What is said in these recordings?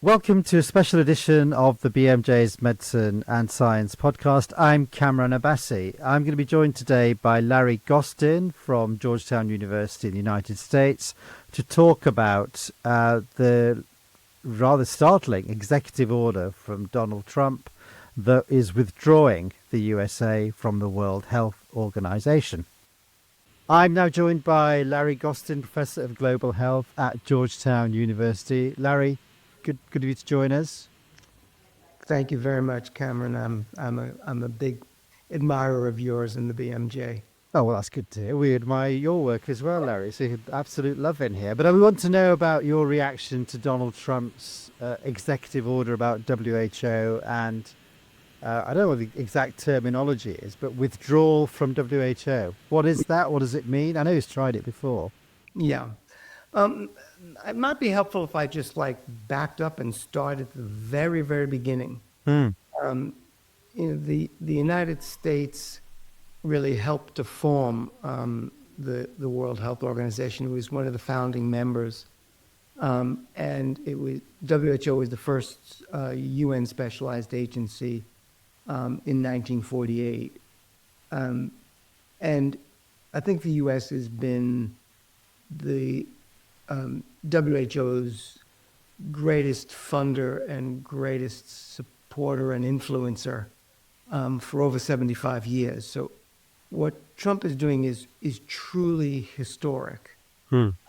Welcome to a special edition of the BMJ's Medicine and Science podcast. I'm Cameron Abbasi. I'm going to be joined today by Larry Gostin from Georgetown University in the United States to talk about the rather startling executive order from Donald Trump that is withdrawing the USA from the World Health Organization. I'm now joined by Larry Gostin, Professor of Global Health at Georgetown University. Larry, good of you to join us. Thank you very much, Cameron. I'm a big admirer of yours in the BMJ. Oh, well, that's good to hear. We admire your work as well, Larry. So you have absolute love in here. But I want to know about your reaction to Donald Trump's executive order about WHO and I don't know what the exact terminology is, but withdrawal from WHO. What is that? What does it mean? I know he's tried it before. Yeah. It might be helpful if I just backed up and started at the very, very beginning. The United States really helped to form the World Health Organization. It was one of the founding members, and WHO was the first UN specialized agency in 1948, and I think the U.S. has been the WHO's greatest funder and greatest supporter and influencer for over 75 years. So what Trump is doing is truly historic. When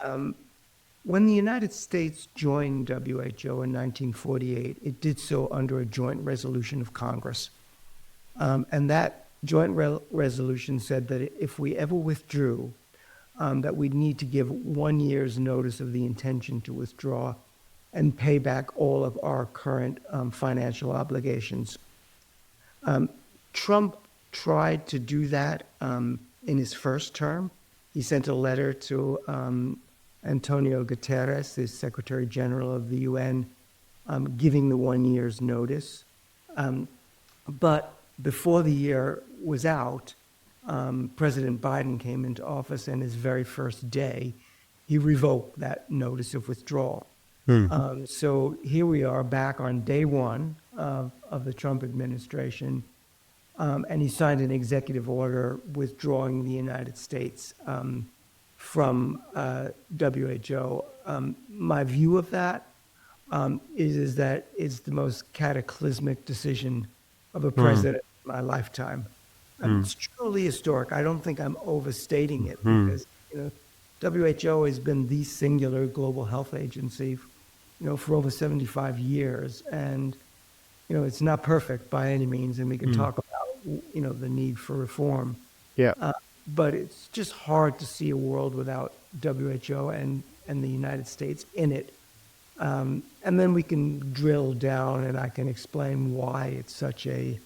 the United States joined WHO in 1948, it did so under a joint resolution of Congress. And that joint resolution said that if we ever withdrew, that we'd need to give 1 year's notice of the intention to withdraw and pay back all of our current financial obligations. Trump tried to do that in his first term. He sent a letter to Antonio Guterres, the Secretary General of the UN, giving the 1 year's notice. But before the year was out, President Biden came into office, and his very first day, he revoked that notice of withdrawal. So here we are back on day one of the Trump administration, and he signed an executive order withdrawing the United States from WHO. My view of that is that it's the most cataclysmic decision of a president in my lifetime. It's truly historic. I don't think I'm overstating it because WHO has been the singular global health agency, for over 75 years, and it's not perfect by any means, and we can talk about the need for reform. Yeah. But it's just hard to see a world without WHO and the United States in it. And then we can drill down, and I can explain why it's such a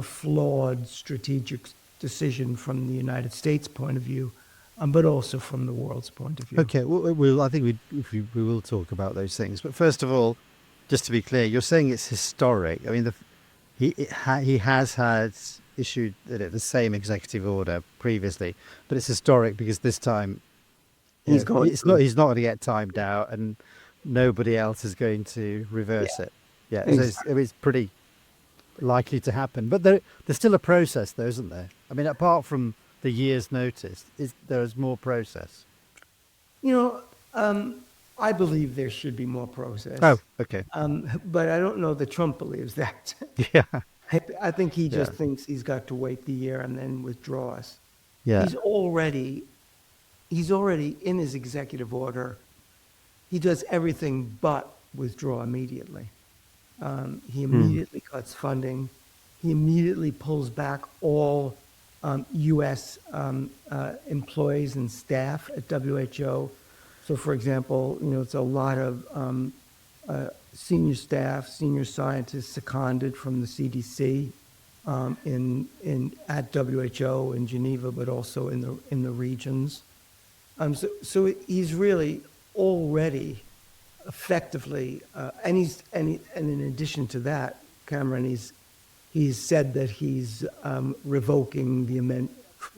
flawed strategic decision from the United States point of view, but also from the world's point of view. Okay, well I think we will talk about those things. But first of all, just to be clear, you're saying it's historic. I mean, he has had issued the same executive order previously, but it's historic because this time he's not going to get timed out, and nobody else is going to reverse it. Yeah, exactly. So it's pretty likely to happen, but there's still a process, though, isn't there? I mean, apart from the year's notice, there is more process. I believe there should be more process. Oh, okay. But I don't know that Trump believes that. Yeah. I think he just thinks he's got to wait the year and then withdraw us. Yeah. He's already in his executive order. He does everything but withdraw immediately. He immediately cuts funding. He immediately pulls back all U.S. Employees and staff at WHO. So, for example, it's a lot of senior staff, senior scientists seconded from the CDC at WHO in Geneva, but also in the regions. So he's really already effectively, and in addition to that, Cameron, he's said that he's revoking the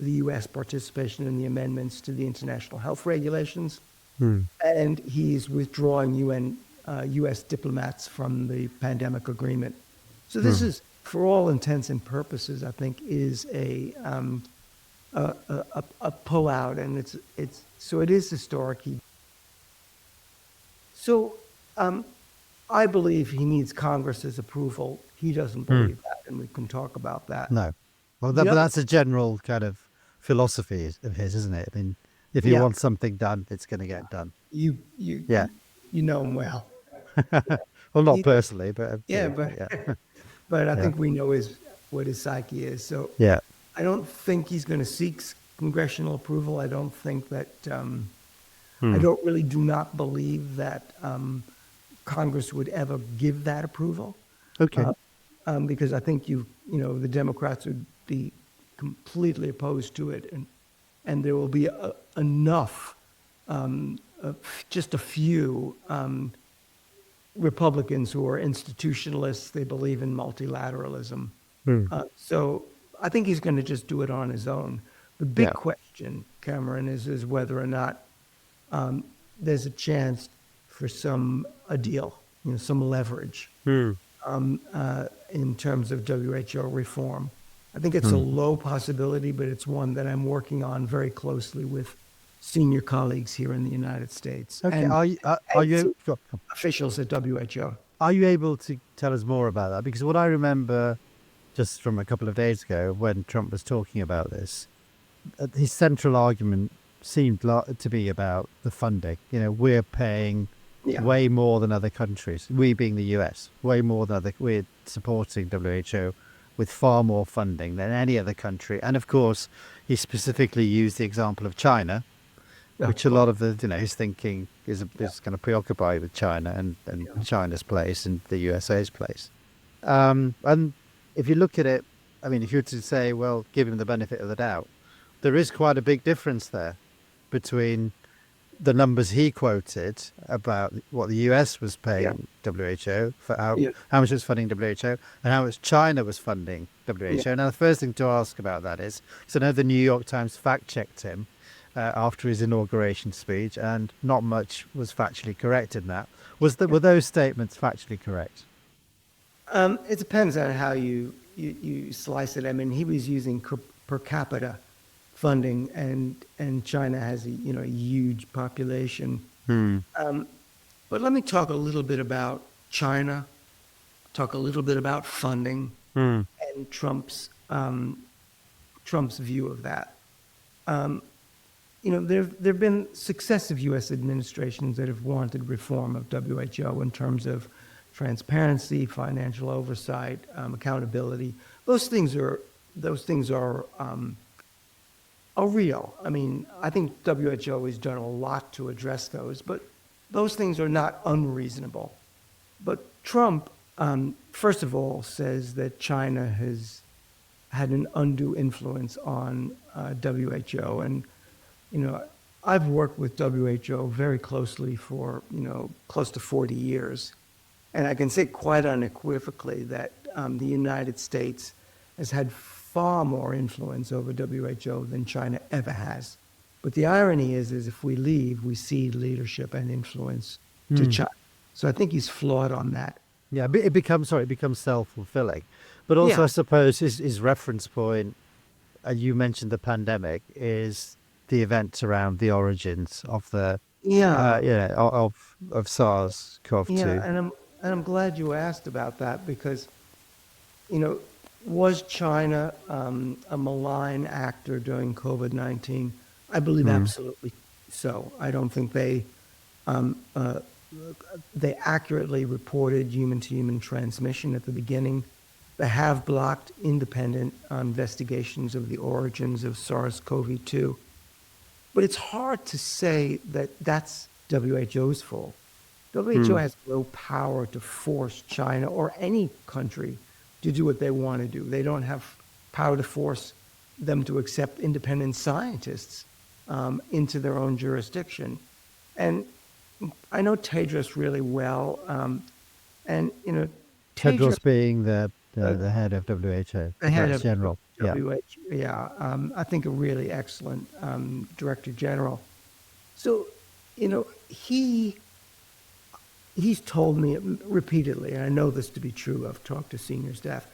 U.S. participation in the amendments to the international health regulations, and he's withdrawing UN U.S. diplomats from the pandemic agreement. So this is, for all intents and purposes, I think, is a pullout, and it is historic. So I believe he needs Congress's approval. He doesn't believe that, and we can talk about that. No. Well, The but other- that's a general kind of philosophy of his, isn't it? I mean, if he Yeah. wants something done, it's going to get done. you Yeah. you know him well. Well, not He- personally, but Yeah, but yeah. but I Yeah. think we know what his psyche is. So Yeah. I don't think he's going to seek congressional approval. I don't think that. I don't really do not believe that Congress would ever give that approval. Okay. Because I think the Democrats would be completely opposed to it, and there will be enough, just a few Republicans who are institutionalists. They believe in multilateralism. So I think he's going to just do it on his own. The big Yeah. question, Cameron, is whether or not there's a chance for a deal, some leverage in terms of WHO reform. I think it's a low possibility, but it's one that I'm working on very closely with senior colleagues here in the United States Okay. and Are you go on. officials at WHO. Are you able to tell us more about that? Because what I remember just from a couple of days ago when Trump was talking about this, his central argument seemed to be about the funding. We're paying Yeah. way more than other countries, we being the US, way more than we're supporting WHO with far more funding than any other country. And of course, he specifically used the example of China, which a lot of his thinking is kind of preoccupied with China and China's place and the USA's place. And if you look at it, I mean, if you were to say, well, give him the benefit of the doubt, there is quite a big difference there between the numbers he quoted about what the US was paying WHO for how much it was funding WHO and how much China was funding WHO. Now, the first thing to ask about that is, because I know the New York Times fact-checked him after his inauguration speech, and not much was factually correct in that. Were those statements factually correct? It depends on how you slice it. I mean, he was using per capita funding, and China has a huge population. But let me talk a little bit about China, talk a little bit about funding, and Trump's view of that. There've been successive U.S. administrations that have wanted reform of WHO in terms of transparency, financial oversight, accountability. Those things are real. I mean, I think WHO has done a lot to address those, but those things are not unreasonable. But Trump, first of all, says that China has had an undue influence on WHO. And, I've worked with WHO very closely for, close to 40 years. And I can say quite unequivocally that the United States has had far more influence over WHO than China ever has. But the irony is if we leave, we cede leadership and influence to China. So I think he's flawed on that. Yeah, but it becomes self-fulfilling. But also, Yeah. I suppose his reference point, and you mentioned the pandemic, is the events around the origins of the of SARS-CoV-2. Yeah, and I'm glad you asked about that because, was China a malign actor during COVID-19? I believe absolutely so. I don't think they accurately reported human-to-human transmission at the beginning. They have blocked independent investigations of the origins of SARS-CoV-2. But it's hard to say that that's WHO's fault. WHO has no power to force China or any country to do what they want to do. They don't have power to force them to accept independent scientists into their own jurisdiction. And I know Tedros really well, and Tedros being the head of WHO, the head of general. WHO, I think a really excellent director general. So, he he's told me repeatedly, and I know this to be true, I've talked to senior staff,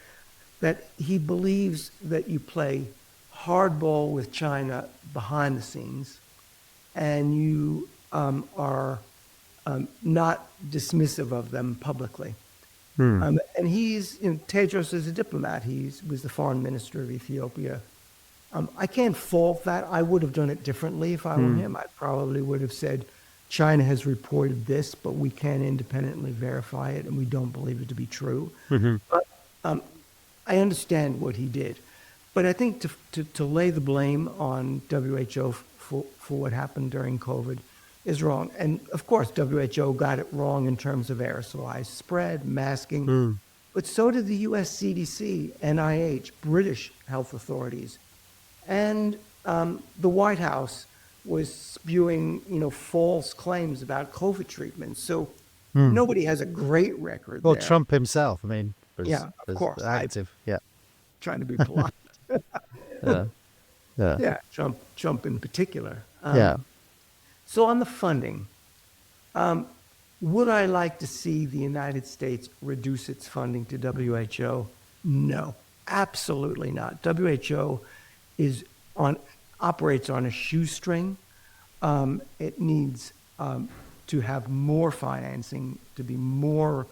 that he believes that you play hardball with China behind the scenes, and you are not dismissive of them publicly. And he's, Tedros is a diplomat. He was the foreign minister of Ethiopia. I can't fault that. I would have done it differently if I were him. I probably would have said, China has reported this, but we can't independently verify it, and we don't believe it to be true. But I understand what he did. But I think to lay the blame on WHO for what happened during COVID is wrong. And of course, WHO got it wrong in terms of aerosolized spread, masking. But so did the US CDC, NIH, British health authorities. And the White House was spewing, false claims about COVID treatments. So nobody has a great record Well, there. Trump himself, was, Yeah, of course. active. Trying to be polite. Yeah. Trump in particular. So on the funding, would I like to see the United States reduce its funding to WHO? No, absolutely not. WHO operates on a shoestring. It needs to have more financing to be more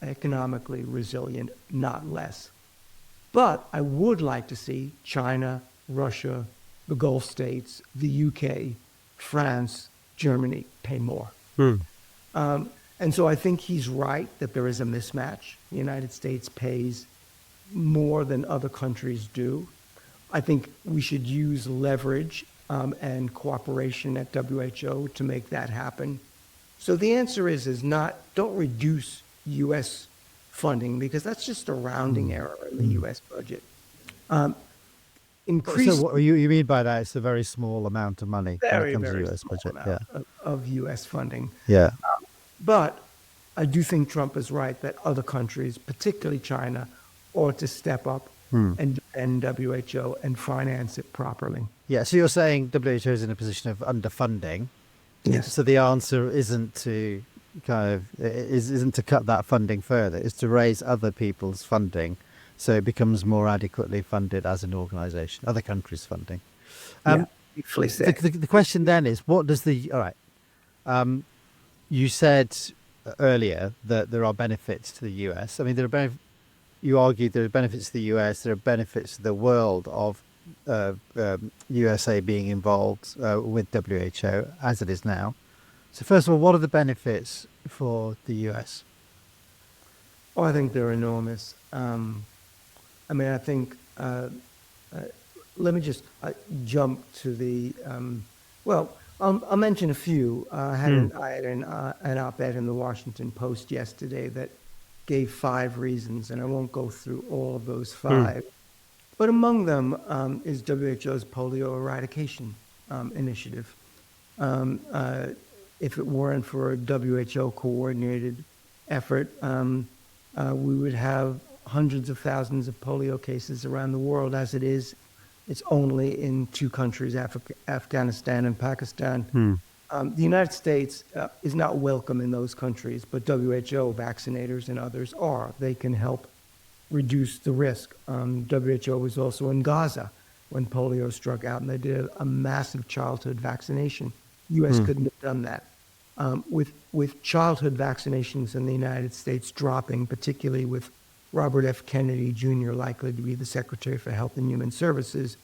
economically resilient, not less. But I would like to see China, Russia, the Gulf states, the UK, France, Germany pay more. And so I think he's right that there is a mismatch. The United States pays more than other countries do. I think we should use leverage and cooperation at WHO to make that happen. So the answer is not, don't reduce U.S. funding, because that's just a rounding error in the U.S. budget. Increase. So what you mean by that? It's a very small amount of money when it comes to the U.S. budget. Of U.S. funding. Yeah. But I do think Trump is right that other countries, particularly China, ought to step up and defend WHO and finance it properly. Yeah. So you're saying WHO is in a position of underfunding. Yes. So the answer isn't to isn't to cut that funding further. It's to raise other people's funding, so it becomes more adequately funded as an organisation. Other countries' funding. The question then is, what does you said earlier that there are benefits to the US. I mean, you argued there are benefits to the US, there are benefits to the world of USA being involved with WHO as it is now. So first of all, what are the benefits for the US? Oh, I think they're enormous. I think, let me just jump to the, I'll mention a few. I had an op-ed in the Washington Post yesterday that gave 5 reasons, and I won't go through all of those 5. But among them is WHO's polio eradication initiative. If it weren't for a WHO coordinated effort, we would have hundreds of thousands of polio cases around the world. As it is, it's only in 2 countries, Afghanistan and Pakistan. The United States is not welcome in those countries, but WHO vaccinators and others are. They can help reduce the risk. WHO was also in Gaza when polio struck out, and they did a massive childhood vaccination. U.S. couldn't have done that. With childhood vaccinations in the United States dropping, particularly with Robert F. Kennedy Jr. likely to be the Secretary for Health and Human Services,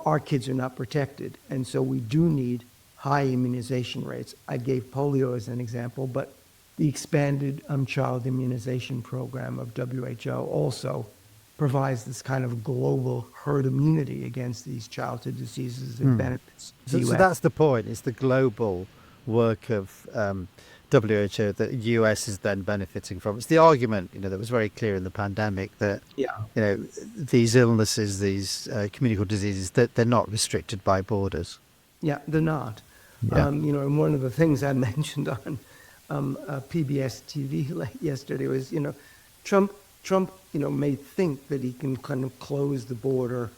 our kids are not protected. And so we do need high immunization rates. I gave polio as an example, but the expanded child immunization program of WHO also provides this kind of global herd immunity against these childhood diseases and benefits. So that's the point. It's the global work of WHO that the US is then benefiting from. It's the argument, that was very clear in the pandemic that, these illnesses, these communicable diseases, that they're not restricted by borders. Yeah, they're not. And one of the things I mentioned on PBS TV yesterday was, Trump, may think that he can kind of close the border,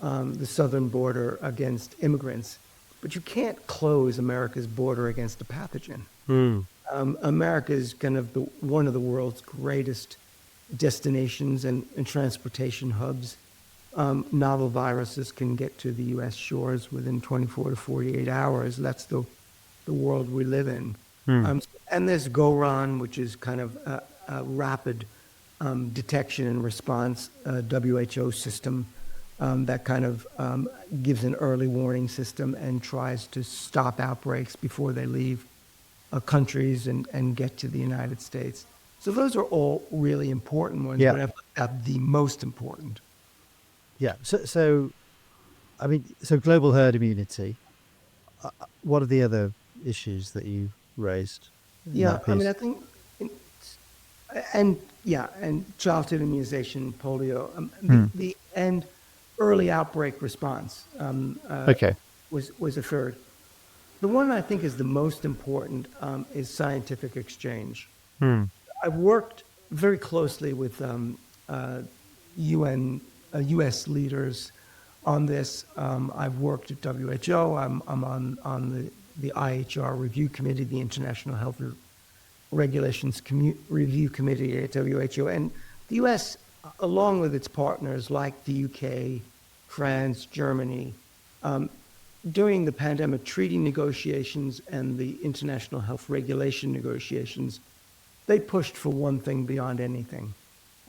the southern border against immigrants, but you can't close America's border against a pathogen. America is kind of one of the world's greatest destinations and transportation hubs. Novel viruses can get to the U.S. shores within 24 to 48 hours. That's the world we live in. Hmm. And there's GORON, which is kind of a rapid detection and response WHO system that kind of gives an early warning system and tries to stop outbreaks before they leave countries and get to the United States. So those are all really important ones, Yeah. but I've left out the most important. Yeah. So I mean, so global herd immunity. What are the other issues that you raised in Yeah, that I mean, piece? I think, and yeah, and childhood immunization, polio, Hmm. and early outbreak response Okay. was a third. The one I think is the most important is scientific exchange. Hmm. I've worked very closely with UN, U.S. leaders on this. I've worked at WHO. I'm on the IHR review committee, the International Health Regulations Review Committee at WHO. And the U.S., along with its partners like the U.K., France, Germany, during the pandemic treaty negotiations and the international health regulation negotiations, they pushed for one thing beyond anything,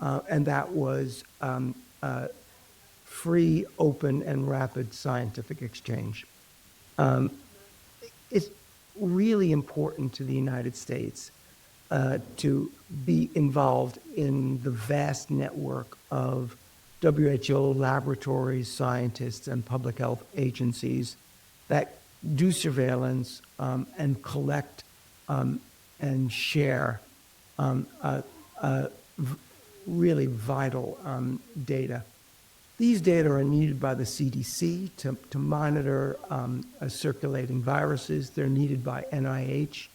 and that was free, open, and rapid scientific exchange. It's really important to the United States to be involved in the vast network of WHO laboratories, scientists, and public health agencies that do surveillance and collect and share really vital data. These data are needed by the CDC to monitor circulating viruses. They're needed by NIH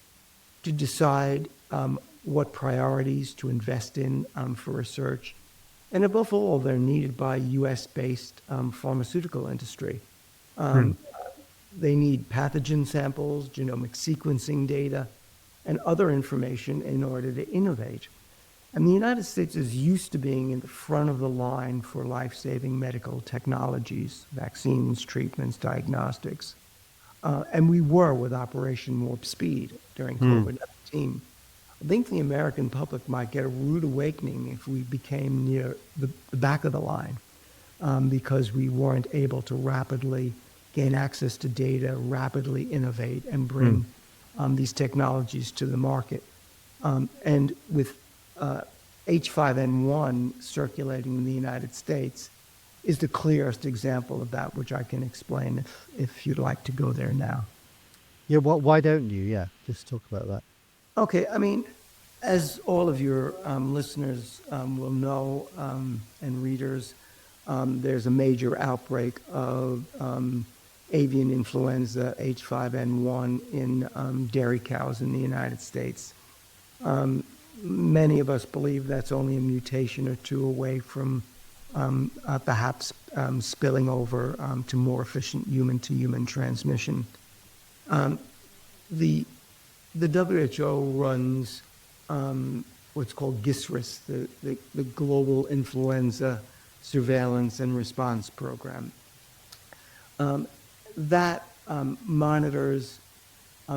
to decide what priorities to invest in for research. And above all, they're needed by US-based pharmaceutical industry. Hmm. They need pathogen samples, genomic sequencing data, and other information in order to innovate. And the United States is used to being in the front of the line for life-saving medical technologies, vaccines, treatments, diagnostics. And we were with Operation Warp Speed during Hmm. COVID-19. I think the American public might get a rude awakening if we became near the back of the line because we weren't able to rapidly gain access to data, rapidly innovate, and Hmm. bring these technologies to the market. And with H5N1 circulating in the United States is the clearest example of that, which I can explain if you'd like to go there now. Yeah. Why don't you? Yeah. Just talk about that. Okay, I mean, as all of your listeners will know and readers, there's a major outbreak of avian influenza H5N1 in dairy cows in the United States. Many of us believe that's only a mutation or two away from perhaps spilling over to more efficient human-to-human transmission. The WHO runs what's called GISRIS, the Global Influenza Surveillance and Response Program. That monitors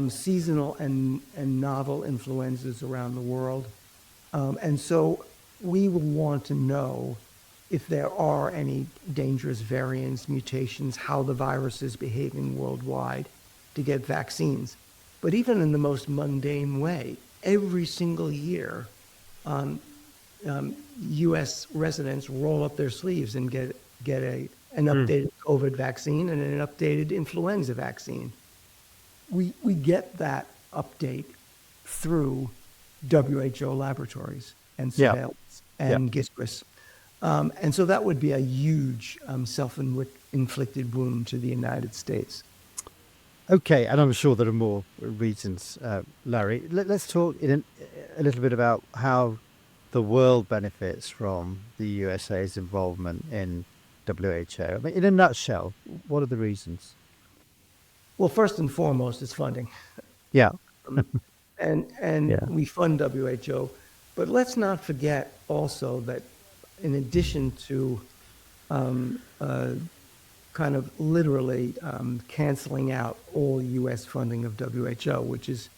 seasonal and novel influenzas around the world. And so we will want to know if there are any dangerous variants, mutations, how the virus is behaving worldwide to get vaccines. But even in the most mundane way, every single year, U.S. residents roll up their sleeves and get an updated COVID vaccine and an updated influenza vaccine. We get that update through WHO laboratories and Yeah. surveillance Yeah. and GISRIS. And so that would be a huge self-inflicted wound to the United States. Okay, and I'm sure there are more reasons, Larry. Let's talk a little bit about how the world benefits from the USA's involvement in WHO. I mean, in a nutshell, what are the reasons? Well, first and foremost is funding. Yeah. and Yeah. we fund WHO. But let's not forget also that in addition to um, uh, kind of literally canceling out all U.S. funding of WHO, which is,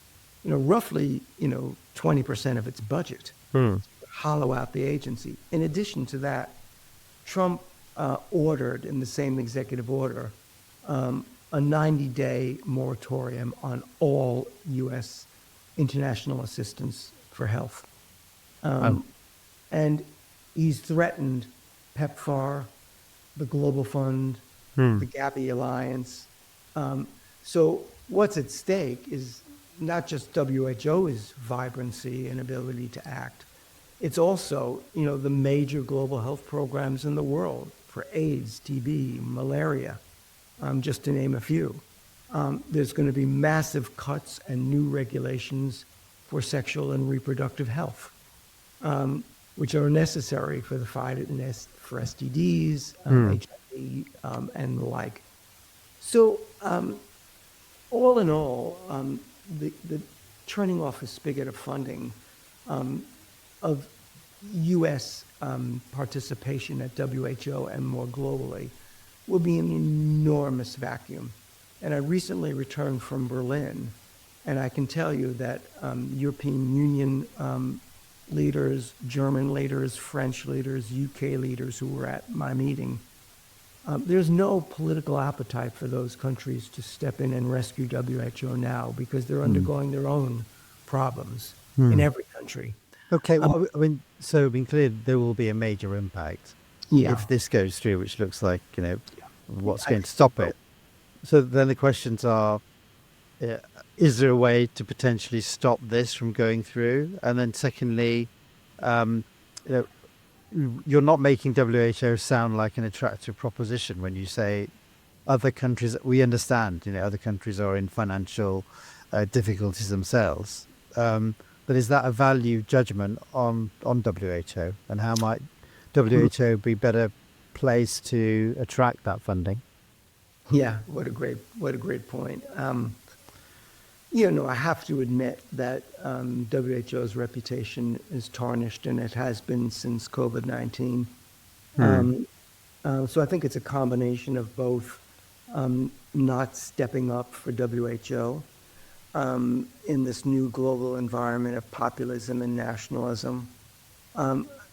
roughly, 20% of its budget, Hmm. hollow out the agency. In addition to that, Trump ordered in the same executive order a 90-day moratorium on all U.S. international assistance for health. Oh. And he's threatened PEPFAR, the Global Fund, Hmm. the Gavi Alliance. So what's at stake is not just WHO's vibrancy and ability to act. It's also, the major global health programs in the world for AIDS, TB, malaria, just to name a few. There's going to be massive cuts and new regulations for sexual and reproductive health, which are necessary for the fight for STDs, HIV, and the like. So, all in all, the turning off a spigot of funding of U.S. Participation at WHO and more globally will be an enormous vacuum. And I recently returned from Berlin, and I can tell you that European Union leaders, German leaders, French leaders, UK leaders who were at my meeting, there's no political appetite for those countries to step in and rescue WHO now because they're undergoing their own problems in every country. Okay. Well, I mean, so being clear, there will be a major impact Yeah, if this goes through, which looks like, what's I going to think stop so. it. So then the questions are, uh, is there a way to potentially stop this from going through? And then secondly, um, you you're not making WHO sound like an attractive proposition when you say other countries. We understand, other countries are in financial difficulties themselves. But is that a value judgment on WHO, and how might WHO be better placed to attract that funding? Yeah, what a great point. I have to admit that WHO's reputation is tarnished, and it has been since COVID-19. Hmm. So I think it's a combination of both not stepping up for WHO in this new global environment of populism and nationalism.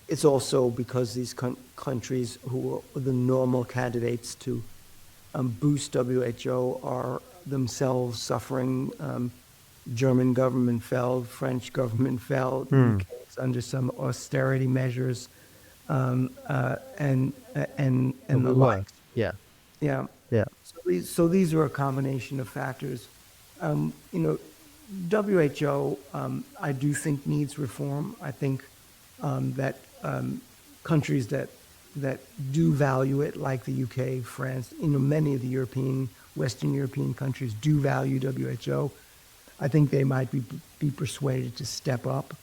It's also because these countries who are the normal candidates to boost WHO are themselves suffering. German government failed, French government failed, Hmm. UK is under some austerity measures, Well, and we the were. like. Yeah. Yeah. Yeah. So these are a combination of factors. You know, WHO, I do think needs reform. I think that countries that do value it, like the UK, France, many of the Western European countries do value WHO. I think they might be persuaded to step up,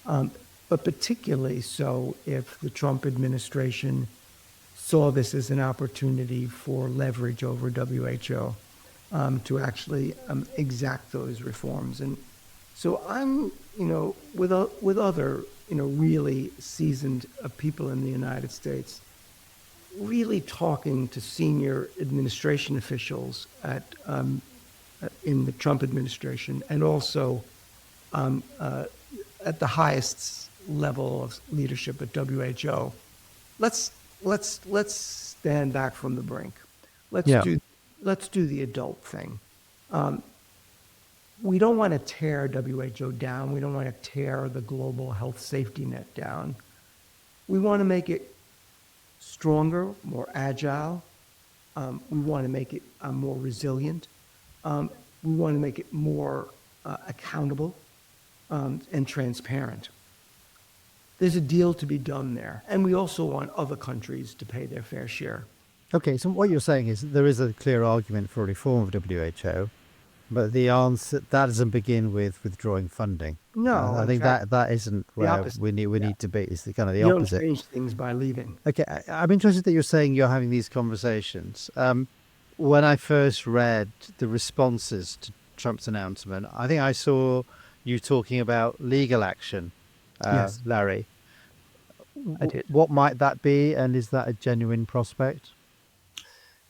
but particularly so if the Trump administration saw this as an opportunity for leverage over WHO to actually exact those reforms. And so I'm, with other, really seasoned people in the United States, really talking to senior administration officials in the Trump administration, and also at the highest level of leadership at WHO. Let's let's stand back from the brink. Let's Yeah. do let's do the adult thing. Um, we don't want to tear WHO down. We don't want to tear the global health safety net down. We want to make it stronger, more agile. We want to make it more resilient. We want to make it more accountable and transparent. There's a deal to be done there. And we also want other countries to pay their fair share. Okay. So what you're saying is there is a clear argument for reform of WHO, but the answer that doesn't begin with withdrawing funding. No, I in think fact, that isn't the where opposite. we Yeah. need to be. It's the kind of the You don't opposite. change things by leaving. Okay, I'm interested that you're saying you're having these conversations. When I first read the responses to Trump's announcement, I think I saw you talking about legal action, Yes, Larry. I did. What might that be, and is that a genuine prospect?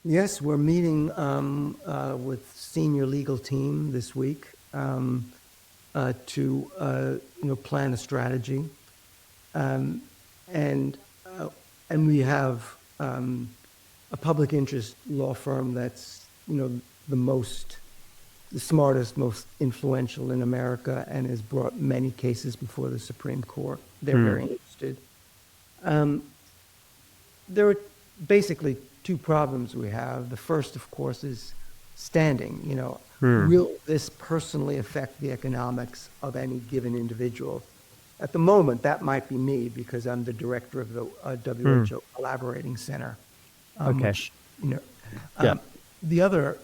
Yes, we're meeting with senior legal team this week to plan a strategy, um, and uh, and we have a public interest law firm that's the most, the smartest, most influential in America, and has brought many cases before the Supreme Court. They're Hmm. very interested. Um, there are basically two problems we have. The first, of course, is standing. Hmm. Will this personally affect the economics of any given individual? At the moment, that might be me because I'm the director of the Hmm. WHO Collaborating Center, Okay. which you know. Yeah. Um, the other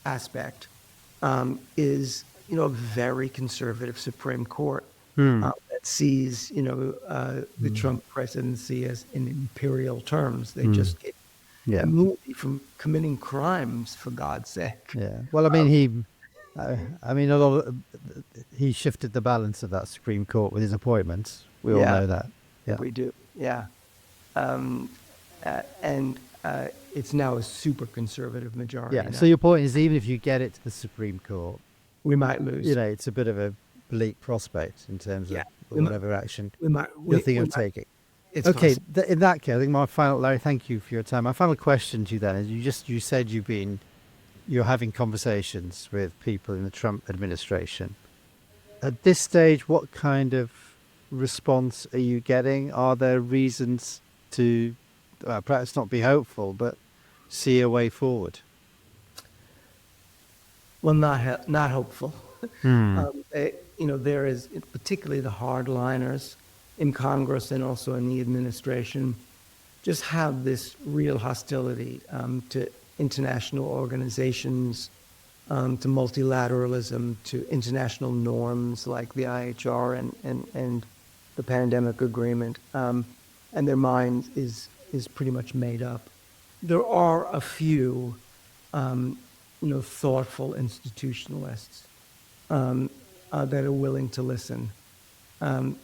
aspect is a very conservative Supreme Court Hmm. that sees the Hmm. Trump presidency as in imperial terms. They Hmm. just get Yeah. immunity from committing crimes, for God's sake. Yeah. Well, I mean, a lot of, he shifted the balance of that Supreme Court with his appointments. We all Yeah, know that. Yeah. we do. Yeah. Um, and it's now a super conservative majority Yeah. now. So your point is, even if you get it to the Supreme Court, We might lose. it's a bit of a bleak prospect in terms Yeah. of We might, whatever action we might, you're we thinking of might, taking. it's Okay. possible. In that case, I think Larry, thank you for your time. My final question to you then is, you said you're having conversations with people in the Trump administration. At this stage, what kind of response are you getting? Are there reasons to perhaps not be hopeful, but see a way forward? Well, not hopeful. Hmm. There is particularly the hardliners in Congress and also in the administration just have this real hostility to international organizations, to multilateralism, to international norms like the IHR and the pandemic agreement, and their mind is pretty much made up. There are a few, um, thoughtful institutionalists that are willing to listen. Um,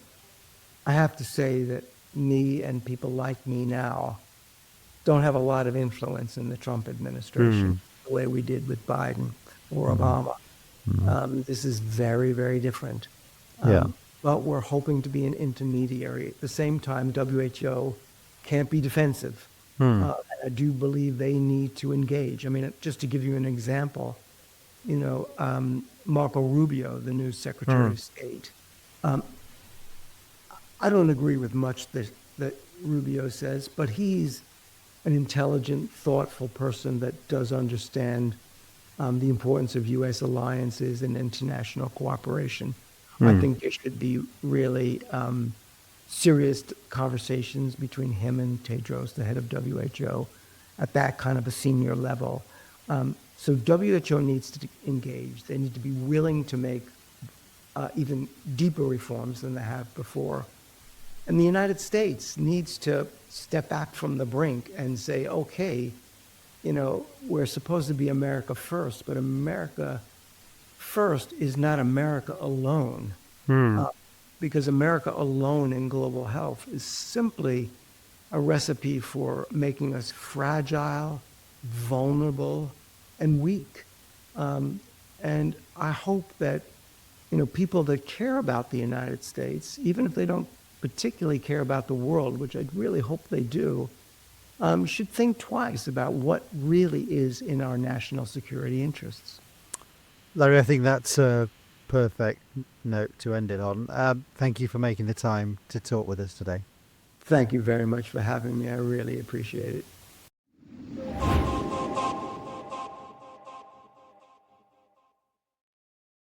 I have to say that me and people like me now don't have a lot of influence in the Trump Hmm. administration the way we did with Biden or Hmm. Obama. Hmm. This is very, very different. Yeah. But we're hoping to be an intermediary. At the same time, WHO can't be defensive. Hmm. I do believe they need to engage. I mean, just to give you an example, Marco Rubio, the new Secretary Hmm. of State, um, I don't agree with much that Rubio says, but he's an intelligent, thoughtful person that does understand the importance of U.S. alliances and international cooperation. I Hmm. think there should be really serious conversations between him and Tedros, the head of WHO, at that kind of a senior level. So WHO needs to engage. They need to be willing to make even deeper reforms than they have before. And the United States needs to step back from the brink and say, okay, we're supposed to be America first, but America first is not America alone. Hmm. Uh, because America alone in global health is simply a recipe for making us fragile, vulnerable, and weak. And I hope that people that care about the United States, even if they don't particularly care about the world, which I really hope they do, should think twice about what really is in our national security interests. Larry, I think that's a perfect note to end it on. Thank you for making the time to talk with us today. Thank you very much for having me. I really appreciate it.